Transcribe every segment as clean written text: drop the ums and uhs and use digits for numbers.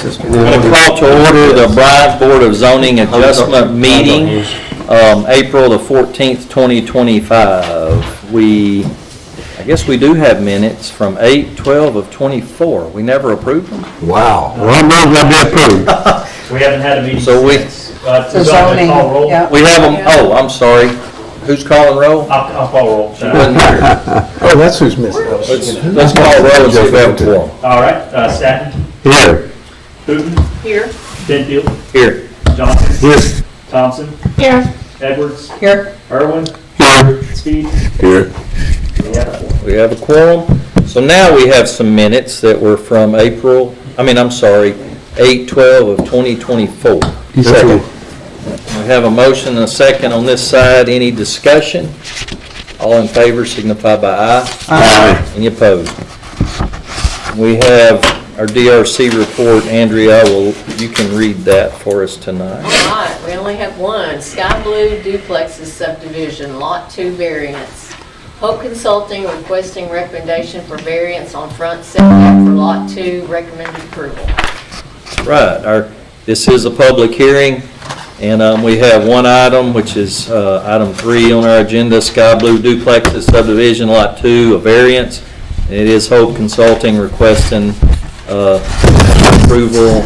I'm going to call to order the Bryant Board of Zoning Adjustment meeting, April the 14th, 2025. I guess we do have minutes from 8/12 of 24. We never approved them? Wow. Well, I'm not going to be approved. We haven't had a meeting So we- since. The zoning, Call roll. yeah. We have them, oh, I'm sorry. Who's calling roll? I'll call roll. She wasn't here. Oh, that's who's missing. Let's call roll and see if we have a quorum. All right, Staton, Here. Putin, Here. Benfield, Here. Johnson, Here. Thompson, Here. Edwards, Here. Irwin, Here. Speed. Here. We have a quorum. So now we have some minutes that were from 8/12 of 2024. Second. We have a motion and a second on this side. Any discussion? All in favor signify by aye. Aye. Any opposed? We have our DRC report. Andrea, you can read that for us tonight. All right, we only have one. Sky Blue Duplexes subdivision, Lot 2 variance. Hope Consulting requesting recommendation for variance on front setback for Lot 2, recommended approval. Right, this is a public hearing, and we have one item, which is item 3 on our agenda, Sky Blue Duplexes subdivision, Lot 2, a variance. And it is Hope Consulting requesting approval.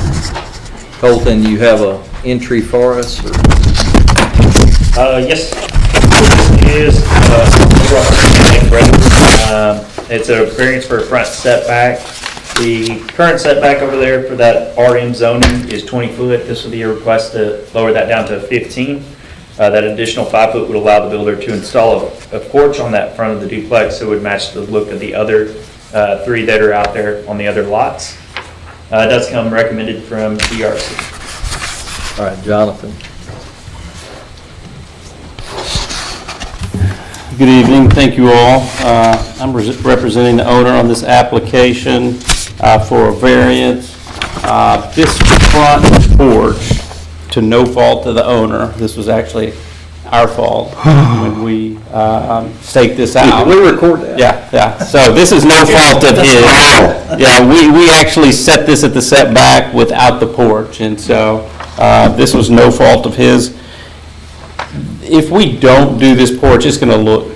Colton, you have a entry for us? Or? Yes, this is, it's a variance for a front setback. The current setback over there for that RM zoning is 20 foot. This would be a request to lower that down to 15. That additional 5 foot would allow the builder to install a porch on that front of the duplex, so it would match the look of the other 3 that are out there on the other lots. It does come recommended from DRC. All right, Jonathan. Good evening, thank you all. I'm representing the owner on this application for a variance. This front porch, to no fault of the owner, this was actually our fault when we staked this out. Did we record that? Yeah, so this is no fault of his. Yeah, we actually set this at the setback without the porch, and so this was no fault of his. If we don't do this porch, it's going to look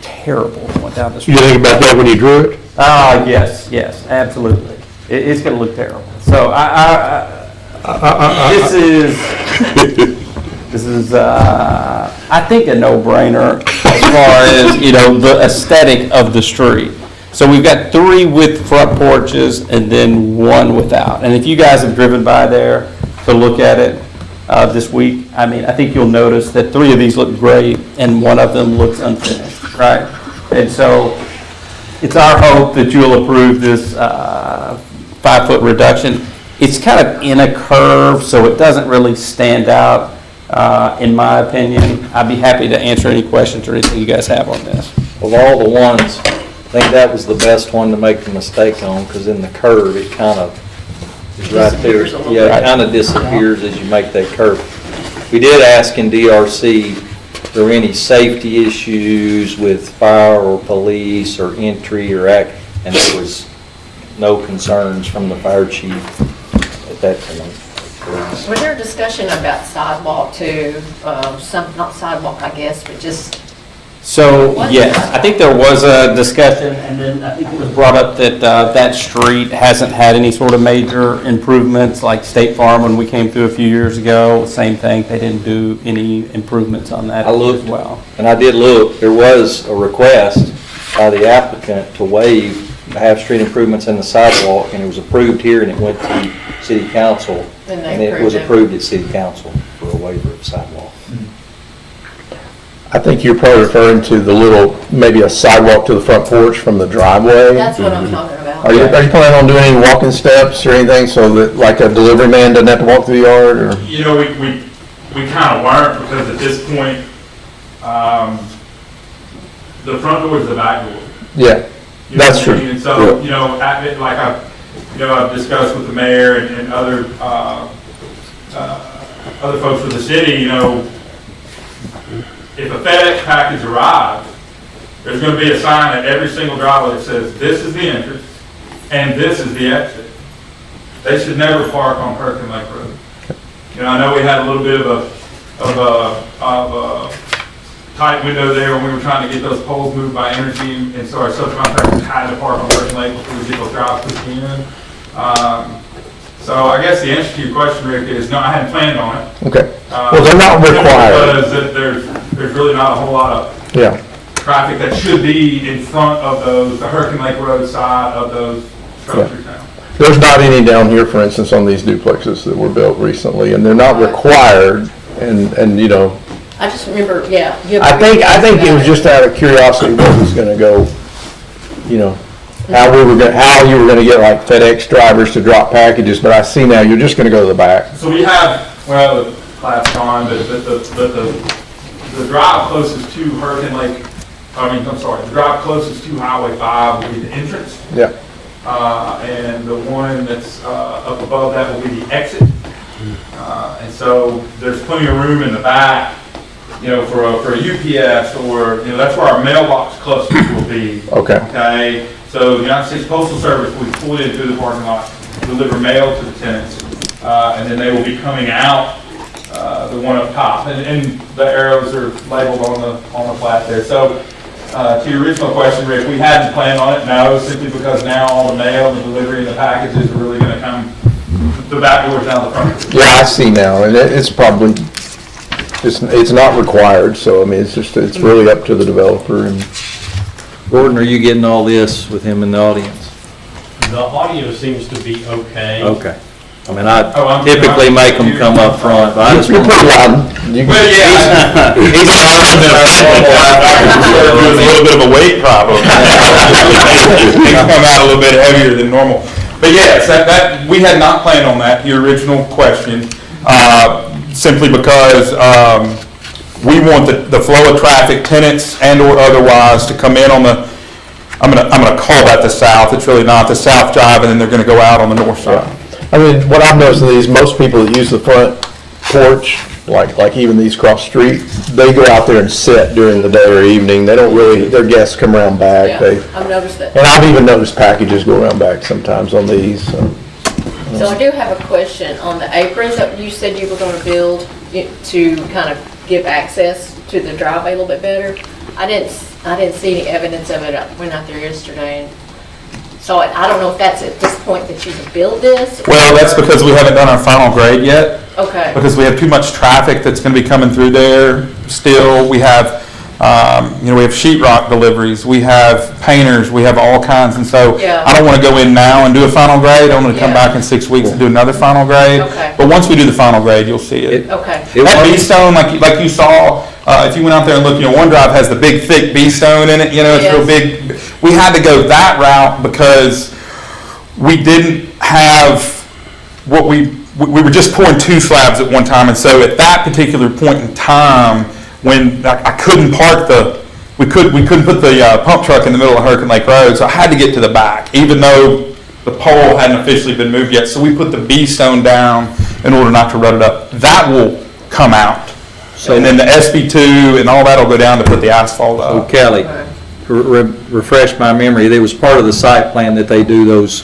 terrible going down the You street. think about that when you drew it? Yes, absolutely. It's going to look terrible. So this is I think a no-brainer as far as, the aesthetic of the street. So we've got 3 with front porches and then 1 without. And if you guys have driven by there to look at it this week, I think you'll notice that 3 of these look great and 1 of them looks unfinished, right? And so it's our hope that you'll approve this 5 foot reduction. It's kind of in a curve, so it doesn't really stand out, in my opinion. I'd be happy to answer any questions or anything you guys have on this. Of all the ones, I think that was the best one to make the mistake on, because in the curve, it kind of is right there. Disappears a little Yeah, it bit. kind of disappears as you make that curve. We did ask in DRC, if there were any safety issues with fire or police or entry or act, and there was no concerns from the fire chief at that point. Was there a discussion about sidewalk too? Not sidewalk, I guess, but just, So, yes, I think there was a discussion, and then I think it was brought up that that street hasn't had any sort of major improvements, like State Farm when we came through a few years ago, same thing, they didn't do any improvements on that I as looked. well. And I did look, there was a request by the applicant to waive the half-street improvements in the sidewalk, and it was approved here, and it went to city council, and they and it approved was it. approved at city council for a waiver of sidewalk. I think you're probably referring to the little, maybe a sidewalk to the front porch from the driveway. That's what I'm talking about. Are you planning on doing any walking steps or anything so that like a delivery man doesn't have to walk through the yard or? You know, we kind of weren't, because at this point, the front door is the back door. Yeah, You know that's what I true. mean? And so, I've discussed with the mayor and other folks with the city, if a FedEx package arrives, there's going to be a sign at every single driveway that says, this is the entrance and this is the exit. they should never park on Hurricane Lake Road. You know, I know we had a little bit of a tight window there when we were trying to get those poles moved by Energy, and so our subcontractors had to park on Hurricane Lake before we get those drives pushed in. So I guess the answer to your question, Rick, is no, I hadn't planned on it. Okay. Well, they're not simply required. Because that there's really not a whole lot of Yeah. traffic that should be in front of the Hurricane Lake Road side of those structures now. There's not any down here, for instance, on these duplexes that were built recently, and they're not required, and, you know, I just remember, yeah. I think it was just out of curiosity where it was gonna go, you know, how you were gonna get like FedEx drivers to drop packages, but I see now you're just gonna go to the back. So we have, well, the last time, but the drive closest to Hurricane Lake, the drive closest to Highway 5 will be the entrance. Yeah. And the one that's up above that will be the exit. And so there's plenty of room in the back, you know, for a UPS, or, you know, that's where our mailbox clusters will be. Okay. Okay, so the United States Postal Service will be pulled into the parking lot, deliver mail to the tenants, and then they will be coming out, the one up top, and the arrows are labeled on the flat there. So, to your original question, Rick, we hadn't planned on it, no, simply because now all the mail and the delivery and the packages are really gonna come the back doors down the front. Yeah, I see now, and it's probably, it's not required, so I mean, it's really up to the developer and. Gordon, are you getting all this with him in the audience? The audio seems to be okay. Okay. I mean, I Oh, I'm- typically make them come up front, but I just You're want pretty to. loud. You Well, can- yeah. He's There's a little bit of a weight problem. Things come out a little bit heavier than normal. But yes, that, we had not planned on that, your original question, simply because, we want the flow of traffic, tenants and or otherwise, to come in on the, I'm gonna call that the south, it's really not, the south drive, and then they're gonna go out on the north side. I mean, what I've noticed in these, most people that use the front porch, like even these cross street, they go out there and sit during the day or evening. They don't really, their guests come around back. Yeah, I've noticed that. And I've even noticed packages go around back sometimes on these, so. So I do have a question on the aprons that you said you were gonna build to kind of give access to the driveway a little bit better. I didn't see any evidence of it. I went out there yesterday and saw it. I don't know if that's at this point that you can build this. Well, that's because we haven't done our final grade yet, Okay, because we have too much traffic that's gonna be coming through there still. We have, we have sheet rock deliveries, we have painters, we have all kinds, and so Yeah. I don't wanna go in now and do a final grade. I'm gonna come Yeah. back in 6 weeks and do another final grade. Okay. But once we do the final grade, you'll see it. okay. That B-stone, like you saw, if you went out there and looked, OneDrive has the big thick B-stone in it, it's real Yes. big. We had to go that route because we didn't have we were just pouring 2 slabs at one time, and so at that particular point in time, when I couldn't park we couldn't put the pump truck in the middle of Hurricane Lake Road, so I had to get to the back, even though the pole hadn't officially been moved yet. So we put the B-stone down in order not to rut it up. That will come out. And then the SB2 and all that'll go down to put the asphalt So up. Kelly, refresh my memory, there was part of the site plan that they do those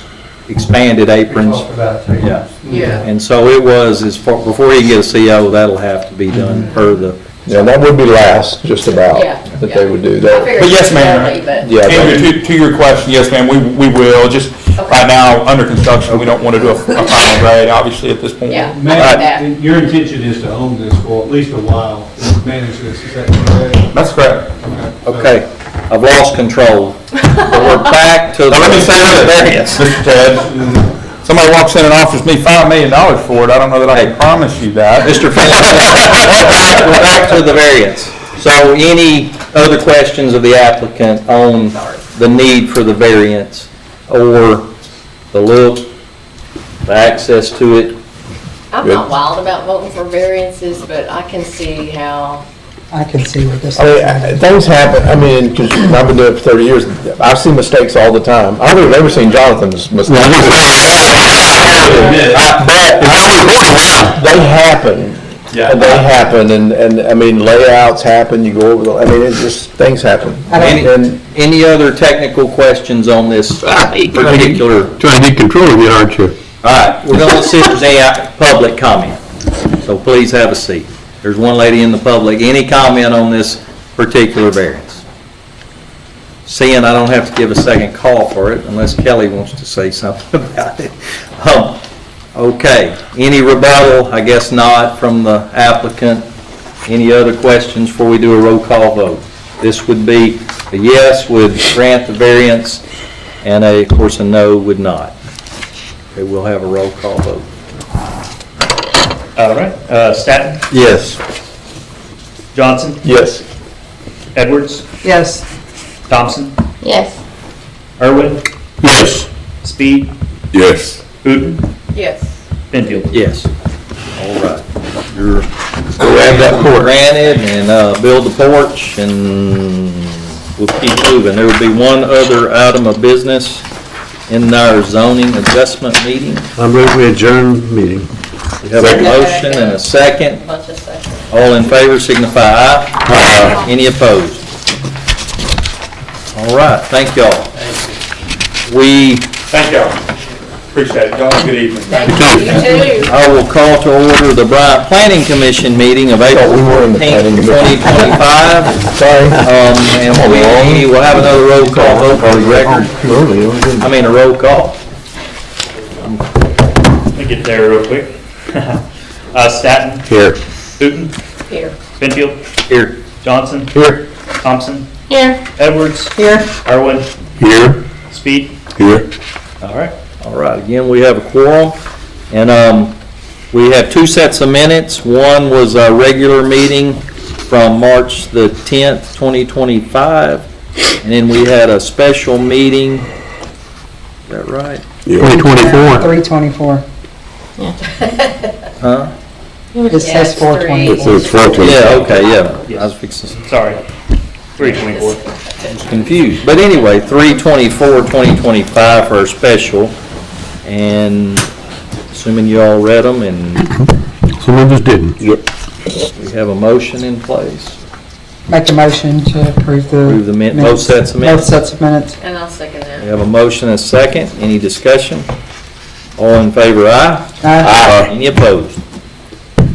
expanded aprons. Yeah. Yeah. And so it was, before you can get a CO, that'll have to be done per the, Yeah, that would be last, just about, Yeah, that yeah. they would do I that. figured But yes, ma'am. early, but- Yeah, Andrew, to your question, yes, ma'am, we will. Just right now, under construction, we don't want to do a final grade, obviously, at this point. Yeah. Matt, your intention is to own this for at least a while, and manage this, is that correct? That's correct. okay, I've lost control. But we're back to the. Now, let me say this, Mr. Ted. Somebody walks in and offers me $5 million for it, I don't know that I can promise you that. Mr. Finley, we're back to the variance. So any other questions of the applicant on the need for the variance or the look, the access to it? I'm not wild about voting for variances, but I can see how, I can see where this. I mean, things happen, I mean, because I've been doing it for 30 years, I've seen mistakes all the time. I don't think I've ever seen Jonathan's mistakes. But they happen. Yeah. They happen, and I mean, layouts happen, you go over, I mean, it's just, things happen. And Any other technical questions on this particular? Trying to get control of it, aren't you? All right, we're going to see if there's any public comment. So please have a seat. There's one lady in the public. Any comment on this particular variance? Seeing I don't have to give a second call for it unless Kelly wants to say something about it. Okay, any rebuttal? I guess not from the applicant. Any other questions before we do a roll call vote? This would be a yes would grant the variance, and of course, a no would not. Okay, we'll have a roll call vote. All right, Staton, Yes. Johnson, Yes. Edwards, Yes. Thompson, Yes. Irwin, Yes. Speed, Yes. Uten, Yes. Penfield. Yes. All right. You're We'll have that court. granted and build the porch, and we'll keep moving. There will be one other item of business in our zoning adjustment meeting. I move we adjourn meeting. We have a motion and a second. Bunch of seconds. All in favor signify aye. Aye. Any opposed? All right, thank y'all. Thank y'all. Appreciate it. Y'all have a good evening. Thank you. You too. I will call to order the Bryant Planning Commission meeting of April we were in the 14th, planning commission. 2025. Sorry. And we will have another roll call vote for the record. Too early, we didn't- I mean, a roll call. Let me get there real quick. Staton, Here. Uten, Here. Penfield, Here. Johnson, Here. Thompson, Here. Edwards, Here. Irwin, Here. Speed. Here. All right. All right, again, we have a quorum, and we have two sets of minutes. One was our regular meeting from March the 10th, 2025, and then we had a special meeting, is that right? 2024. 324. Huh? It says Yes, 424. It says 14. Yeah, okay, yeah. I was fixing to Sorry. 324. confused. But anyway, 3/24/2025 for our special, and assuming you all read them, and Some of us didn't. Yep. we have a motion in place. Make a motion to approve the. Approve the both minutes. sets of minutes. Both sets of minutes. And I'll second We that. have a motion and a second. Any discussion? All in favor, aye? Aye. Any opposed?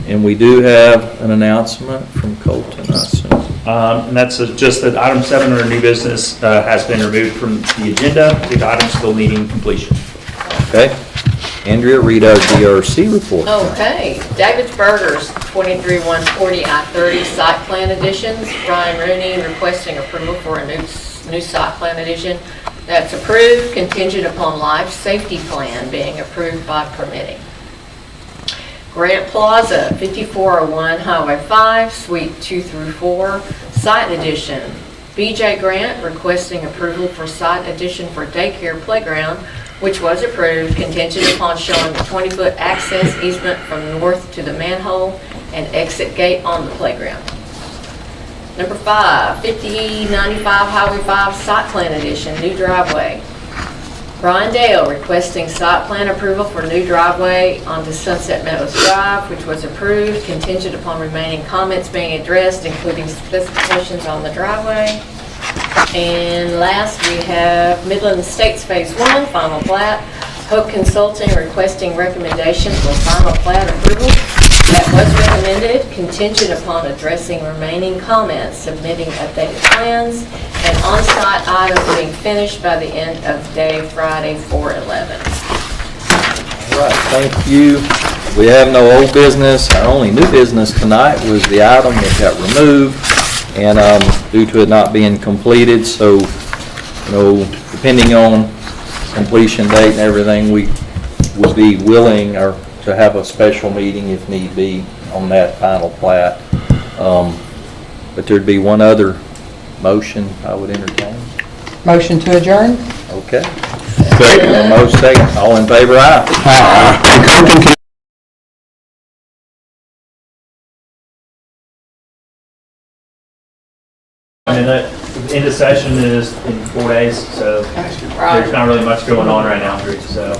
And we do have an announcement from Colton, I assume. And that's just that item 7 under new business has been removed from the agenda. The item still needing completion. Okay? Andrea, read our DRC report. Okay, David's Burgers, 23-140 I-30 site plan additions. Brian Rooney requesting approval for a new site plan addition. That's approved contingent upon life safety plan being approved by permitting. Grant Plaza, 5401 Highway 5, Suite 2 through 4, site addition. BJ Grant requesting approval for site addition for daycare playground, which was approved contingent upon showing the 20-foot access easement from north to the manhole and exit gate on the playground. Number 5, 5095 Highway 5 site plan addition, new driveway. Brian Dale requesting site plan approval for new driveway onto Sunset Meadows Drive, which was approved contingent upon remaining comments being addressed, including specifications on the driveway. And last, we have Midland Estates Phase 1, final plat. Hope Consulting requesting recommendation for final plat approval. That was recommended contingent upon addressing remaining comments, submitting updated plans, and on-site items being finished by the end of day Friday, 4/11. All right, thank you. We have no old business. Our only new business tonight was the item that got removed, and due to it not being completed, so, depending on completion date and everything, we would be willing to have a special meeting if need be on that final plat. But there'd be one other motion I would entertain. Motion to adjourn? Okay. Second. Most second. All in favor, aye. And the end of session is in 4 days, so there's not really much going on right now, Drew, so.